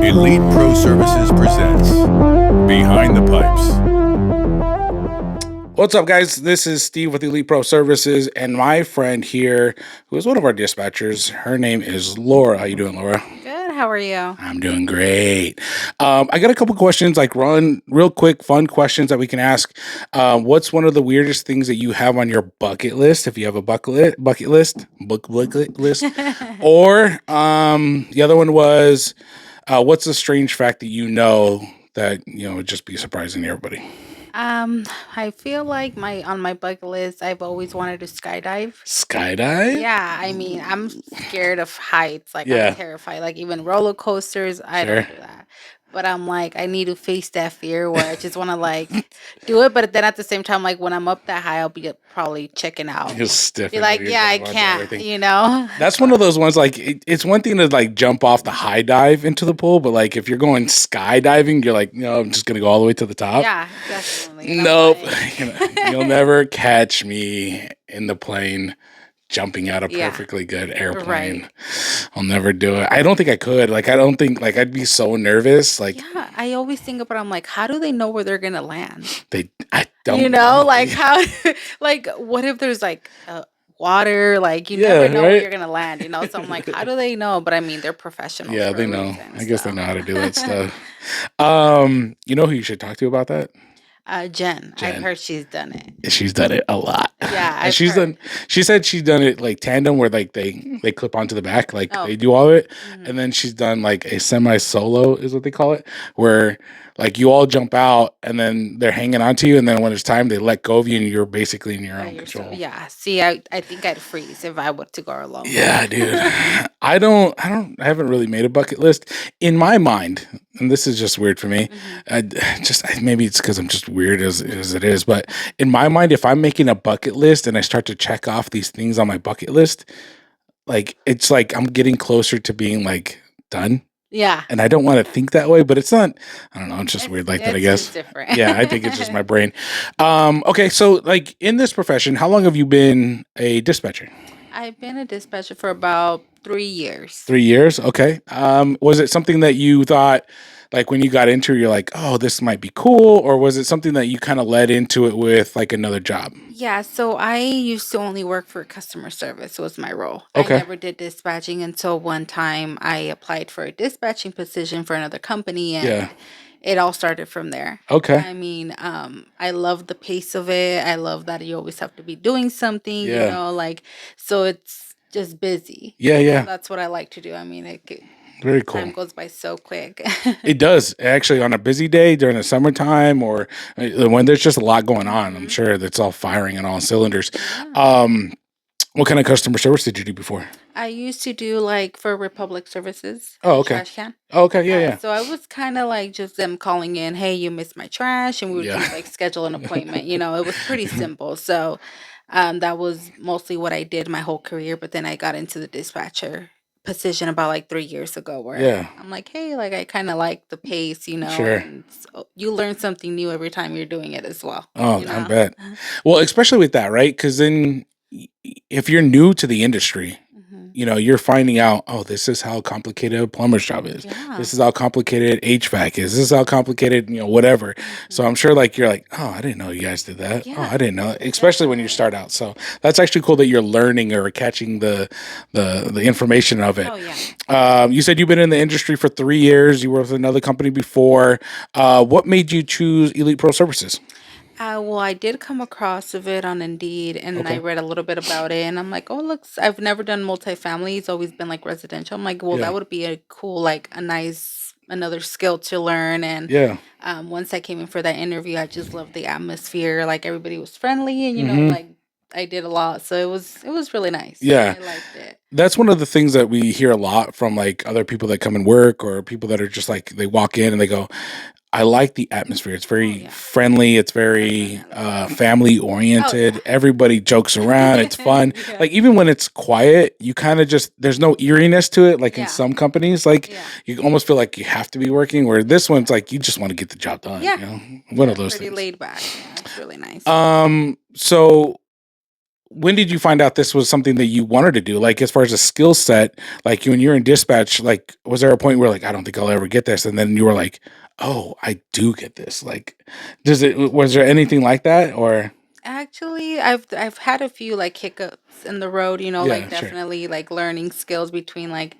Elite Pro Services presents Behind the Pipes. What's up, guys? This is Steve with Elite Pro Services, and my friend here, who is one of our dispatchers, her name is Laura. How you doing, Laura? Good. How are you? I'm doing great. I got a couple questions, like run real quick, fun questions that we can ask. What's one of the weirdest things that you have on your bucket list, if you have a bucket list, or the other one was, what's a strange fact that you know that would just be surprising to everybody? I feel like on my bucket list, I've always wanted to skydive. Skydive? Yeah, I mean, I'm scared of heights. Like, Yeah. I'm terrified. Like, even roller coasters, I Sure. don't do that. But I'm like, I need to face that fear where I just want to like do it. But then at the same time, like when I'm up that high, I'll be probably checking out. Just stiff. Be like, yeah, I can't, you know? That's one of those ones, like, it's one thing to, like, jump off the high dive into the pool, but, like, if you're going skydiving, you're like, no, I'm just going to go all the way to the top. Yeah, definitely. And I'm Nope. like, You'll never catch me in the plane jumping out a Yeah. perfectly good airplane. Right. I'll never do it. I don't think I could. Like, I don't think, like, I'd be so nervous. Like, yeah, I always think about, I'm like, how do they know where they're going to land? I don't You know, know. like how, like, what if there's like water? Like, you Yeah, never know where right? you're gonna land. You know, so I'm like, how do they know? But I mean, they're professionals. Yeah, for they a know. reason, I guess they so. know how to do that stuff. You know who you should talk to about that? Jen, I've Jen. heard she's done it. She's done it a lot. Yeah, And I've she's heard. done. She said she's done it like tandem, where like they clip onto the back, like Oh, they do all of it, mhm. and then she's done like a semi solo, is what they call it, where like you all jump out and then they're hanging onto you, and then when it's time, they let go of you, and you're basically in your Yeah, own you're so control. yeah. See, I think I'd freeze if I were to go alone. Yeah, dude. I haven't really made a bucket list in my mind, and this is just weird for me. Maybe it's because I'm just weird as it is, but in my mind, if I'm making a bucket list and I start to check off these things on my bucket list, like it's like I'm getting closer to being like done, Yeah, and I don't want to think that way, but it's not. I don't know. It's just it's weird like that, I it's guess. just different. Yeah, I think it's just my brain. Okay, so like in this profession, how long have you been a dispatcher? I've been a dispatcher for about 3 years. 3 years. Okay. Was it something that you thought, like when you got into it, you're like, oh, this might be cool, or was it something that you kind of led into it with like another job? Yeah, so I used to only work for customer service was my role. I Okay. never did dispatching until one time I applied for a dispatching position for another company Yeah. and it all started from there. Okay. I mean, I love the pace of it. I love that you always have to be doing something, you Yeah. know, like so it's just busy. Yeah. So Yeah. that's what I like to do. I mean, Very time cool. goes by so quick. It does actually on a busy day during the summertime, or when there's just a lot going on. I'm hmm sure that's all firing on all cylinders. Yeah. Um, what kind of customer service did you do before? I used to do like for Republic Services, Oh, the okay. trash can. Oh, okay. Yeah. Yeah. So I was kind of like just them calling in, hey, you missed my trash, and we would Yeah. just like schedule an appointment. You know, it was pretty simple. So that was mostly what I did my whole career. But then I got into the dispatcher position about like 3 years ago, where Yeah. I'm like, hey, like I kind of like the pace, you know, Sure. and so you learn something new every time you're doing it as well, Oh, you I know. bet. Well, especially with that, right? Because then if you're new to the industry, hmm you're finding out, oh, this is how complicated a plumber's job is. Yeah. This is how complicated HVAC is. This is how complicated, whatever. So hmm I'm sure like you're like, oh, I didn't know you guys did that. Oh, Yeah, I didn't know. Especially when you definitely. start out. So that's actually cool that you're learning or catching the information of it. Oh yeah. You said you've been in the industry for 3 years. You were with another company before. What made you choose Elite Pro Services? Well, I did come across of it on Indeed, and I Okay. read a little bit about it, and I'm like, oh, looks, I've never done multifamily. It's always been like residential. I'm like, well, that Yeah. would be a cool, like a nice another skill to learn. And Yeah. once I came in for that interview, I just loved the atmosphere. Like everybody was friendly, and hmm like I did a lot, so it was really nice. Yeah. I liked it. That's one of the things that we hear a lot from like other people that come and work, or people that are just like they walk in and they go, I like the atmosphere. It's Oh very yeah, friendly. It's very definitely. family Oh oriented. yeah. Everybody jokes around. It's fun. Yeah. Like even when it's quiet, you kind of just there's no eeriness to it. Like in Yeah. some companies, like Yeah. you almost feel like you have to be working. Where this one's like you just want to get the job done. Yeah. One of Yeah. those Pretty things. laid back. Yeah. It's really nice. So when did you find out this was something that you wanted to do? Like, as far as a skill set, like when you're in dispatch, like, was there a point where like, I don't think I'll ever get this? And then you were like, oh, I do get this. Like, was there anything like that or? Actually, I've had a few like hiccups in the road, like Yeah, sure. definitely like learning skills between like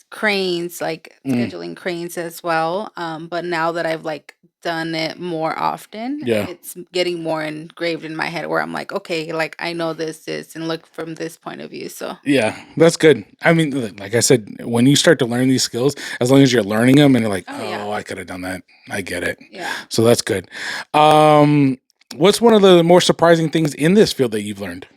cranes, like Mm, scheduling cranes as well. But now that I've like done it more often, yeah. it's getting more engraved in my head where I'm like, okay, like I know this and look from this point of view. So Yeah, that's good. I mean, like I said, when you start to learn these skills, as long as you're learning them and you're like, oh oh, yeah, I could have done that. I get it. yeah. So that's good. Um, what's one of the more surprising things in this field that you've learned?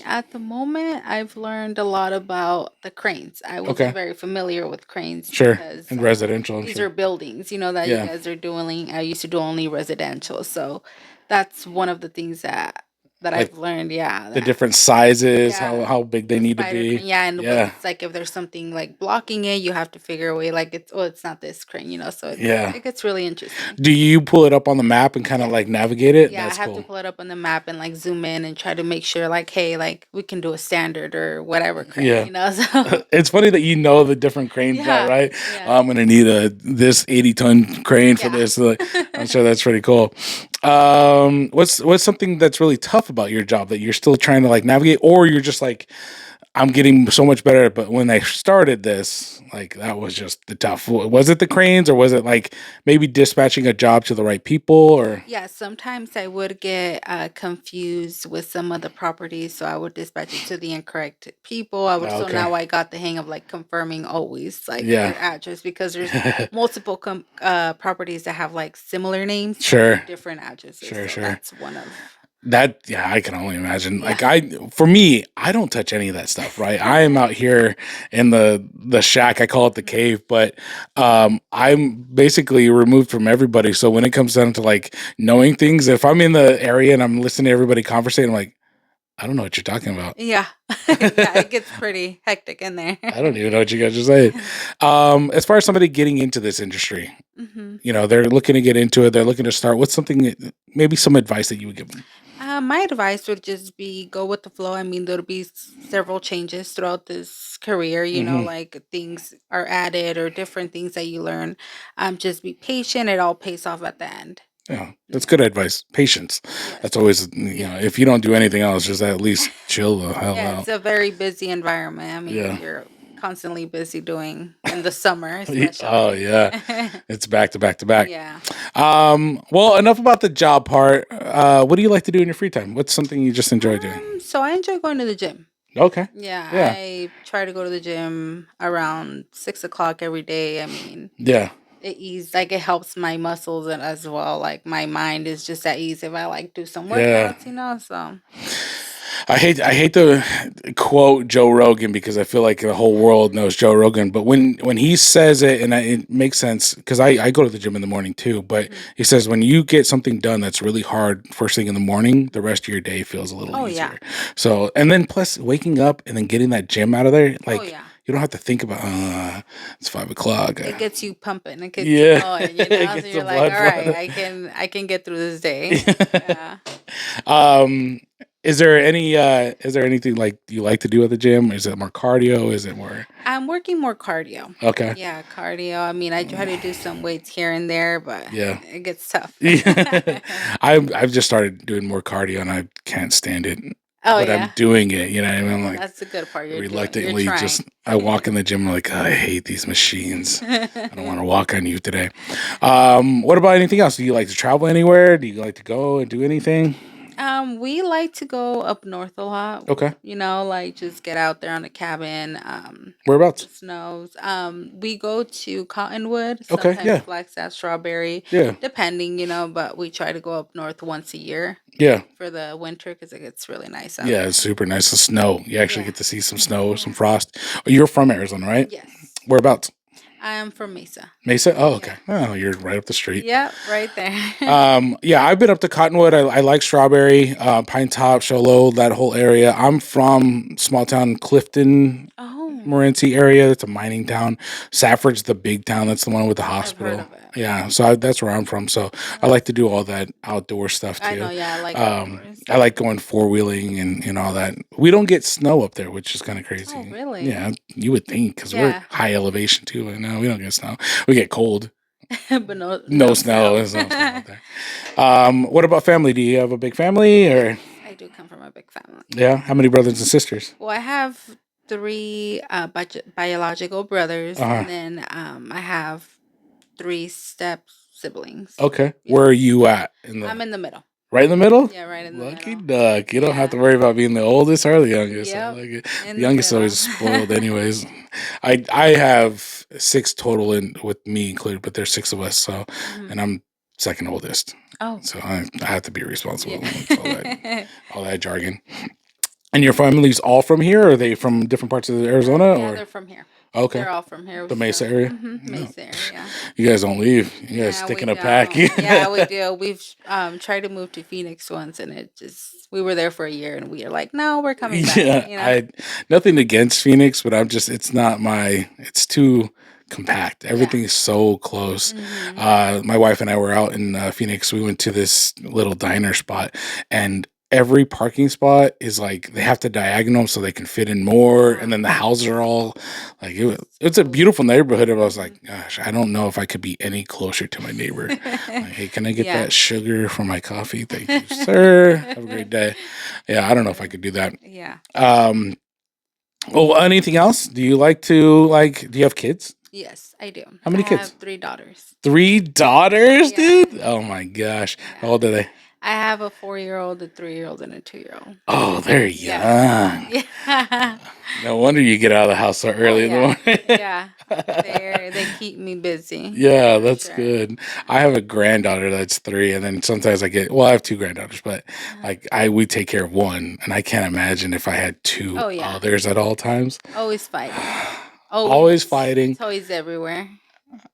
At the moment, I've learned a lot about the cranes. I wasn't Okay, very familiar with cranes sure. because And residential, I'm these sure. are buildings, that you Yeah, guys are doing. I used to do only residential, so that's one of the things that like I've learned. Yeah, the different sizes, how yeah, big they the need to spider be. crane. Yeah, and when Yeah, it's like if there's something like blocking it, you have to figure a way. Like it's not this crane, so yeah. it gets really interesting. Do you pull it up on the map and kind of Yes. like navigate it? Yeah, I That's have to cool. pull it up on the map and like zoom in and try to make sure like, hey, like we can do a standard or whatever crane, Yeah. So It's funny that you know the different cranes now, yeah, right? yeah, I'm gonna need a this 80-ton crane for yeah. this. I'm sure that's pretty cool. What's something that's really tough about your job that you're still trying to like navigate, or you're just like, I'm getting so much better. But when I started this, like that was just the tough. Was it the cranes, or was it like maybe dispatching a job to the right people, or? Yeah, sometimes I would get confused with some of the properties, so I would dispatch it to the incorrect people. So Okay. now I got the hang of like confirming always like Yeah. their address because there's multiple properties that have like similar names but Sure. different addresses. Sure. So Sure. that's one of That yeah, I can only imagine. yeah. Like for me, I don't touch any of that stuff, right? I am out here in the shack. I call it the cave, but I'm basically removed from everybody. So when it comes down to like knowing things, if I'm in the area and I'm listening to everybody conversate, I'm like, I don't know what you're talking about. Yeah. Yeah, it gets pretty hectic in there. I don't even know what you guys are saying. As far as somebody getting into this industry, hmm they're looking to get into it. They're looking to start. What's something, maybe some advice that you would give them? My advice would just be go with the flow. I mean, there'll be several changes throughout this career, Hmm. like things are added or different things that you learn. Just be patient. It all pays off at the end. Yeah, that's Yeah. good advice. Patience. Yes. That's always, Yes. if you don't do anything else, just at least chill the hell Yeah, it's out. a very busy environment. I mean, Yeah. you're constantly busy doing in the summer, Oh especially. yeah. It's back to back to back. Yeah. Well, enough about the job part. What do you like to do in your free time? What's something you just enjoy doing? So I enjoy going to the gym. Okay. Yeah, Yeah. I try to go to the gym around 6 o'clock every day. I mean, Yeah. it helps my muscles and as well. Like my mind is just at ease if I like do some Yeah. workouts, So it's I hate to quote Joe Rogan because I feel like the whole world knows Joe Rogan. But when he says it, and it makes sense because I go to the gym in the morning too. But mhm. he says when you get something done that's really hard first thing in the morning, the rest of your day feels a little Oh yeah. easier. So and then plus waking up and then getting that gym out of there, Oh like yeah. you don't have to think about it's 5 o'clock. It gets you pumping. It gets you Yeah, going, it So gets the you're like, blood all right, flowing. I can get through this day. Yeah. um, is there anything like you like to do at the gym? Is it more cardio? Is it more I'm working more cardio. okay? Yeah, cardio. I mean, I try to do some weights here and there, but Yeah. it gets tough. Yeah. I've just started doing more cardio and I can't stand it. Oh But I'm yeah. doing it, you know what I mean? I'm Well, like that's the good part. You're reluctantly just trying. I walk in the gym I'm like, "Oh, I hate these machines. I don't want to walk on you today. What about anything else? Do you like to travel anywhere? Do you like to go and do anything? We like to go up north a lot. Okay. Like just get out there on the cabin. The Whereabouts? snows. We go to Cottonwood, Okay, sometimes yeah. Flagstaff, Strawberry, Yeah. depending, but we try to go up north once a year Yeah. for the winter because it gets really nice out Yeah, it's there. super nice. The snow. You actually Yeah. get to see some snow, some Yeah. frost. Oh, you're from Arizona, right? Yes. Whereabouts? I am from Mesa. Mesa? Oh, okay. Yeah. Oh, you're right up the street. Yep, right there. Yeah, I've been up to Cottonwood. I like Strawberry, Pine Top, Show Low, that whole area. I'm from small town Clifton, Oh, Morenci area. It's a mining town. Safford's the big town. That's the one with the I've heard hospital. of it. Yeah, so that's where I'm from. So I like to do all that outdoor stuff I know, too. yeah, I like outdoors. I like going four wheeling and all that. We don't get snow up there, which is kind of Oh, crazy. really? Yeah, you would think because we're Yeah. high elevation too. And no, we don't get snow. We get cold. But no, No no snow. snow. There's no snow out there. What about family? Do you have a big family or I do come from a big family. yeah? How many brothers and sisters? Well, I have three biological brothers, Uh-huh. and then I have three step siblings. Okay. Yeah. Where are you at? I'm in the middle. Right in the middle? Yeah, right in the Lucky middle. duck. You don't have to Yeah. worry about being the oldest or the youngest. I Yep. like it. In The the youngest is middle. always spoiled anyways. I have 6 total in with me included, but there's 6 of us, so Mhm. and I'm second oldest. Oh. So I have to be responsible Yeah. with all that jargon. And your family's all from here, or are they from different parts of Arizona? Yeah, Or they're from here. okay. They're all from here. The Mesa area? Mm-hmm. Yeah. Mesa area. You guys don't leave. You guys Yeah, stick we in a pack. don't. Yeah, we do. We've tried to move to Phoenix once, and it just we were there for a year, and we are like, no, we're coming back. Yeah, You know? I nothing against Phoenix, but it's not my. It's too compact. Everything's so close. Mhm. My wife and I were out in Phoenix. We went to this little diner spot, and every parking spot is like they have to diagonal so they can fit in more, and then the houses are all like it's a beautiful neighborhood. And I was like, gosh, I don't know if I could be any closer to my neighbor. Like, hey, can I get Yeah. that sugar for my coffee? Thank you, sir. Have a great day. Yeah, I don't know if I could do that. Yeah. Well, anything else? Do you like to do you have kids? Yes, I do. How many I kids? have 3 daughters. 3 daughters, Yeah. dude? Oh my gosh. Yeah. How old are they? I have a 4-year-old, a 3-year-old, and a 2-year-old. Oh, they're young. Yeah. Yeah. No wonder you get out of the house so early in the yeah. morning. Yeah. They keep me busy. Yeah, For that's sure. good. I have a granddaughter that's 3, and then sometimes I have 2 granddaughters, but we take care of one, and I can't imagine if I had 2 Oh, yeah. others at all times. Always fighting. Always fighting. Toys everywhere.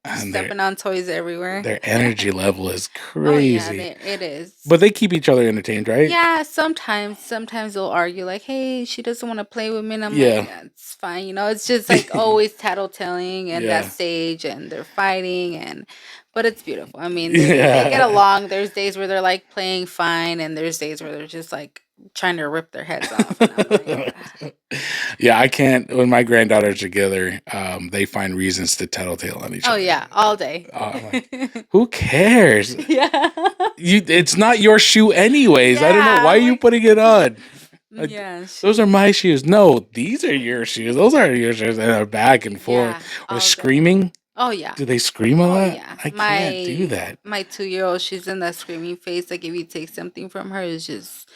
And Stepping on toys everywhere. their energy level is Oh yeah, crazy. it is. But they keep each other entertained, right? Yeah, sometimes they'll argue like, "Hey, she doesn't want to play with me," and I'm Yeah. like, "That's fine." It's just like always tattletelling and Yeah. that stage, and they're fighting, but it's beautiful. I mean, they Yeah. get along. There's days where they're like playing fine, and there's days where they're just like trying to rip their heads off. And I'm like, Yeah, I can't. When my granddaughters are together, they find reasons to tattletale on each oh other. yeah, all day. I'm like, who cares? Yeah. It's not your shoe anyways. I don't know Yeah, why are you like- putting it on. Like, Yeah. those are my shoes. No, these are your shoes. Those aren't your shoes. And they're back and forth. Yeah, all Or day. screaming. Oh yeah. Do they scream a Oh lot? yeah. I can't do that. My 2-year-old, she's in that screaming phase. Like if you take something from her, it's just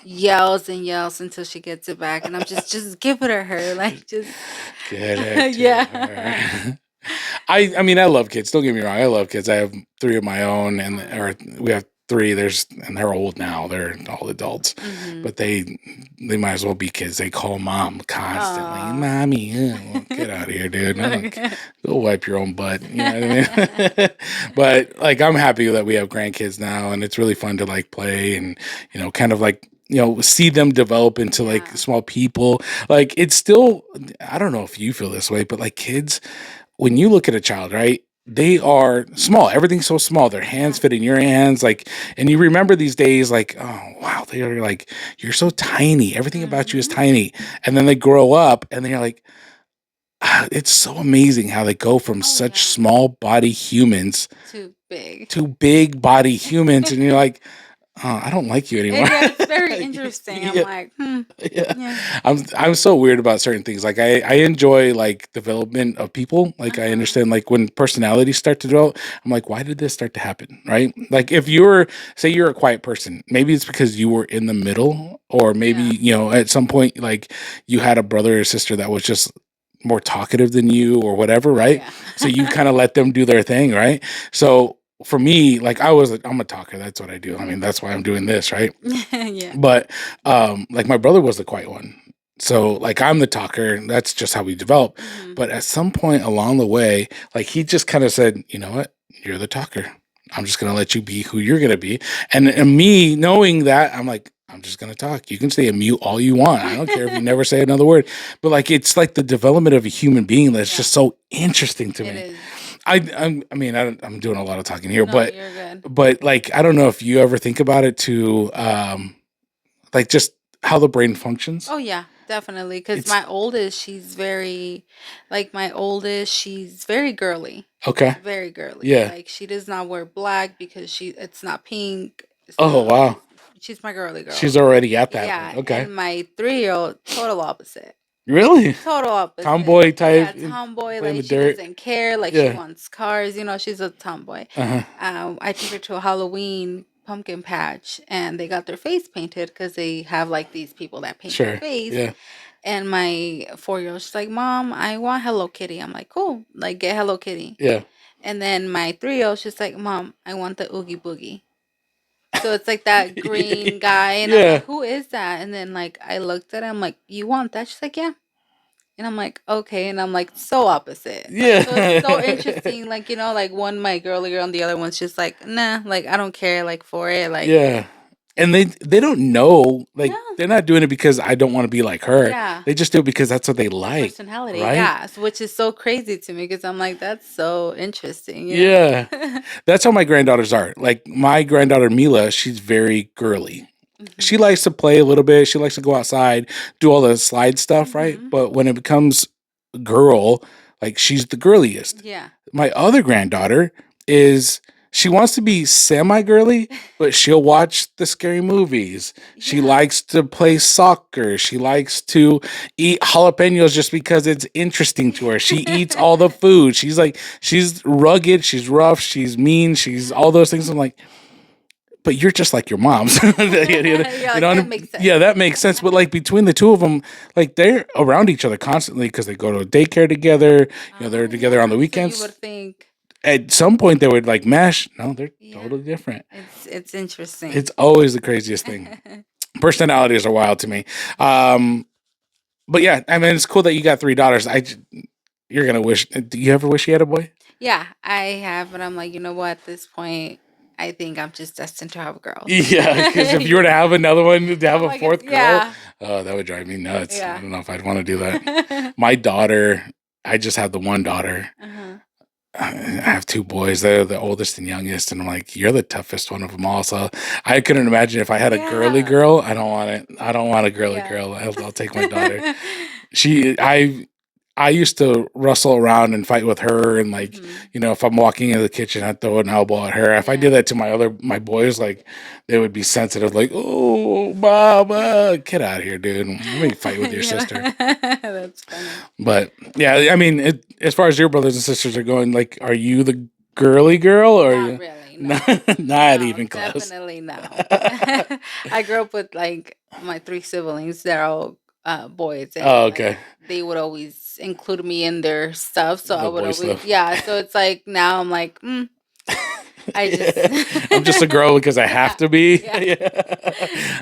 yells and yells until she gets it back. And I'm just give it to her. Like just Get it. To Yeah. her. I mean, I love kids. Don't get me wrong. I love kids. I have 3 of my own, or we have 3. And they're old now. They're all adults, Mhm. but they might as well be kids. They call mom constantly, Aw. "Mommy, well, get out of here, dude. Go wipe your own butt." You know what I mean? But like, I'm happy that we have grandkids now, and it's really fun to like play and kind of like see them develop into like Yeah. small people. Like it's still, I don't know if you feel this way, but like kids, when you look at a child, right? They are small. Everything's so small. Their hands fit in your hands. Like, and you remember these days, like, oh, wow, they are like, you're so tiny. Everything about you is Mhm. tiny. And then they grow up and they're like, it's so amazing how they go from Oh, such yeah. small body humans Too big. to big body humans. And you're like, oh, I don't like you anymore. Yeah, it's very interesting. I'm Yeah. like, Yeah. yeah. I'm so weird about certain things. Like I enjoy like development of people. Like I Uh-huh. understand like when personalities start to develop, I'm like, why did this start to happen? Right? Like if say you're a quiet person, maybe it's because you were in the middle, or maybe, Yeah. at some point like you had a brother or sister that was just more talkative than you or whatever, Oh, right? yeah. So you kind of let them do their thing, right? So for me, like I'm a talker. That's what I do. I mean, that's why I'm doing this, right? Yeah. But like my brother was the quiet one. So like I'm the talker, and that's just how we develop. Mhm. But at some point along the way, like he just kind of said, "You know what? You're the talker. I'm just going to let you be who you're going to be. And me knowing that, I'm like, I'm just going to talk. You can stay a mute all you want. I don't care if you never say another word. But like, it's like the development of a human being that's just so interesting to It me. is. I'm doing a lot of talking here, No, but you're good. like, I don't know if you ever think about it to, like just how the brain functions. Oh yeah, definitely. Because It's my oldest, she's very, like my oldest, she's very girly. okay. Very girly. Yeah. Like she does not wear black because it's not pink. Oh, So wow. she's my girly girl. She's already at that Yeah, point. Okay. and my 3-year-old, total opposite. Really? Total opposite. Tomboy type. Yeah, tomboy. Play in the Like she dirt. doesn't care. Like she Yeah. wants cars. You know, she's a tomboy. Uh-huh. I took her to a Halloween pumpkin patch, and they got their face painted because they have like these people that paint their Sure. face. Yeah. And my 4-year-old, she's like, "Mom, I want Hello Kitty." I'm like, "Cool, like get Hello Kitty." Yeah. And then my 3-year-old, she's like, "Mom, I want the Oogie Boogie." So it's like that green guy, and I'm Yeah. like, "Who is that?" And then like I looked at him, like, "You want that?" She's like, "Yeah." And I'm like, "Okay." And I'm like, so opposite. Like, so it's so Yeah. interesting. Like, you know, like one my girly girl and the other one's just like, nah, like I don't care, like for it. Like, Yeah. And they don't know, like no. they're not doing it because I don't want to be like her. Yeah. They just do it because that's what they Their like, personality, right? yeah. Which is so crazy to me because I'm like, that's so interesting, you Yeah. know? That's how my granddaughters are. Like my granddaughter Mila, she's very girly. She Mhm. likes to play a little bit. She likes to go outside, do all the slide stuff, right? Mhm. But when it becomes girl, like she's the girliest. Yeah. My other granddaughter is she wants to be semi girly, but she'll watch the scary movies. She Yeah. likes to play soccer. She likes to eat jalapenos just because it's interesting to her. She eats all the food. She's like, she's rugged, she's rough, she's mean, she's all those things. I'm like, but you're just like your moms. Yeah, like that makes sense. Yeah, that makes sense. But like between the two of them, like they're around each other constantly because they go to daycare together. They're together on the So you weekends. would think, At some point, they would like mesh. No, they're yeah, totally different. it's interesting. It's always the craziest thing. Personalities are wild to me. But yeah, I mean, it's cool that you got 3 daughters. You're gonna wish. Do you ever wish you had a boy? Yeah, I have, but I'm like, you know what? At this point, I think I'm just destined to have girls. Yeah, because if you were to have another one, to have I'm a like, fourth girl, yeah, oh, that would drive me nuts. I yeah. don't know if I'd want to do that. My daughter, I just have the one daughter. Uh-huh. I have 2 boys. They're the oldest and youngest, and I'm like, you're the toughest one of them all. So I couldn't imagine if I had a girly Yeah. girl. I don't want it. I don't want a girly Yeah. girl. I'll take my daughter. I used to wrestle around and fight with her, and like, Mhm. if I'm walking into the kitchen, I'd throw an elbow at her. If I Yeah. did that to my boys, like they would be sensitive, like, oh, mama, get out of here, dude. Let me fight with your Yeah. sister. That's funny. But yeah, I mean, as far as your brothers and sisters are going, like, are you the girly girl or are Not you really, no. not No, even close? definitely no. I grew up with like my 3 siblings. They're all boys, and Oh, like okay. they would always include me in their stuff. So I The would boy always, stuff. yeah. So it's like now I'm like, I just, I'm just a girl because I have yeah, to be. yeah, Yeah.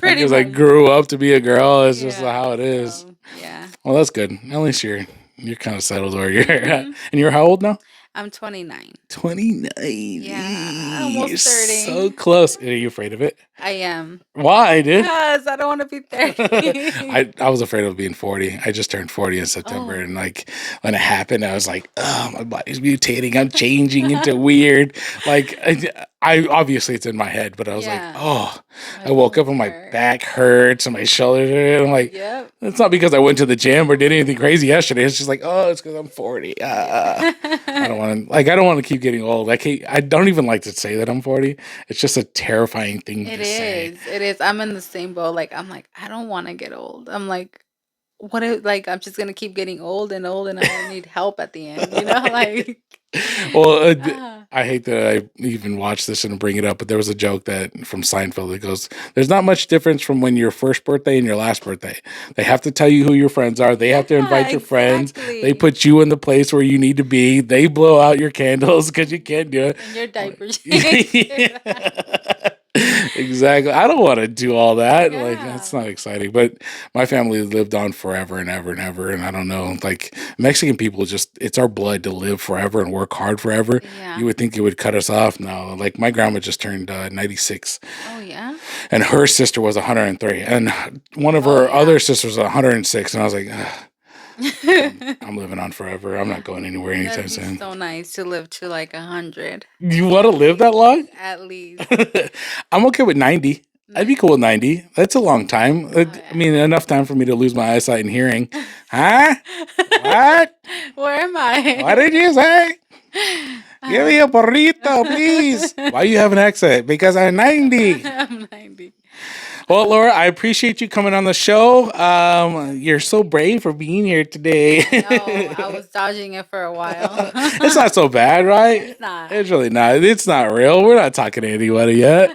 pretty Because I much, grew up to be a girl. It's just yeah. how it is. So yeah. Well, that's good. At least you're kind of settled where you're at. Mhm. And you're how old now? I'm 29. 29. Yeah, You're almost so 30. close. Are you afraid of it? I am. Why, dude? Because I don't want to be 30. I was afraid of being 40. I just turned 40 in September, Oh, and like when it happened, I was like, "Oh, my body's mutating. I'm changing into weird." Like I obviously it's in my head, but I was like, yeah. "Oh." My I woke up bones and my hurt. back hurts and my shoulders hurt. I'm like, Yep. it's not because I went to the gym or did anything crazy yesterday. It's just like, oh, it's because I'm 40. Yeah. I don't want to keep getting old. I don't even like to say that I'm 40. It's just a terrifying thing It to say. is. It is. I'm in the same boat. Like I'm like, I don't want to get old. I'm like, what if like I'm just gonna keep getting old and old and I don't need help at the end, you know? Like Well, ah, I hate that I even watched this and bring it up, but there was a joke that from Seinfeld that goes, "There's not much difference from when your first birthday and your last birthday. They have to tell you who your friends are. They have to yeah, invite your friends. They exactly. put you in the place where you need to be. They blow out your candles because you can't do it." And your I'm like, diapers change. Exactly. I don't want to do all that. Like, that's Yeah. not exciting. But my family lived on forever and ever and ever. And I don't know, like Mexican people just, it's our blood to live forever and work hard forever. Yeah. You would think it would cut us off. No, like my grandma just turned 96 Oh, yeah. and her sister was 103. And one of Oh, her yeah. other sisters was 106. And I was like, "Ugh, I'm living on forever. I'm not going anywhere anytime That'd be soon." so nice to live to like 100 You want to at live that least. long? At least. I'm okay with 90. I'd be cool with 90. That's a long time. Oh, I yeah. mean, enough time for me to lose my eyesight and hearing. Huh? What? Where am I? What did you say? Give me a burrito, please. Why you have an accent? Because I'm 90. I'm 90. Well, Laura, I appreciate you coming on the show. You're so brave for being here today. No, I was dodging it for a while. It's not so bad, right? It's not. It's really not. It's not real. We're not talking to anybody yet.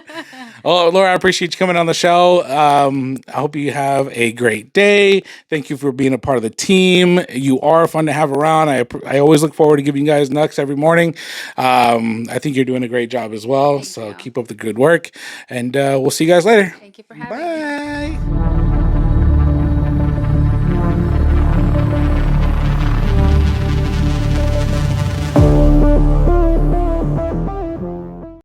Oh, Laura, I appreciate you coming on the show. I hope you have a great day. Thank you for being a part of the team. You are fun to have around. I always look forward to giving you guys nuts every morning. I think you're doing a great job as well. Thank So you. keep up the good work. And we'll see you guys later. Thank you for having me. Bye.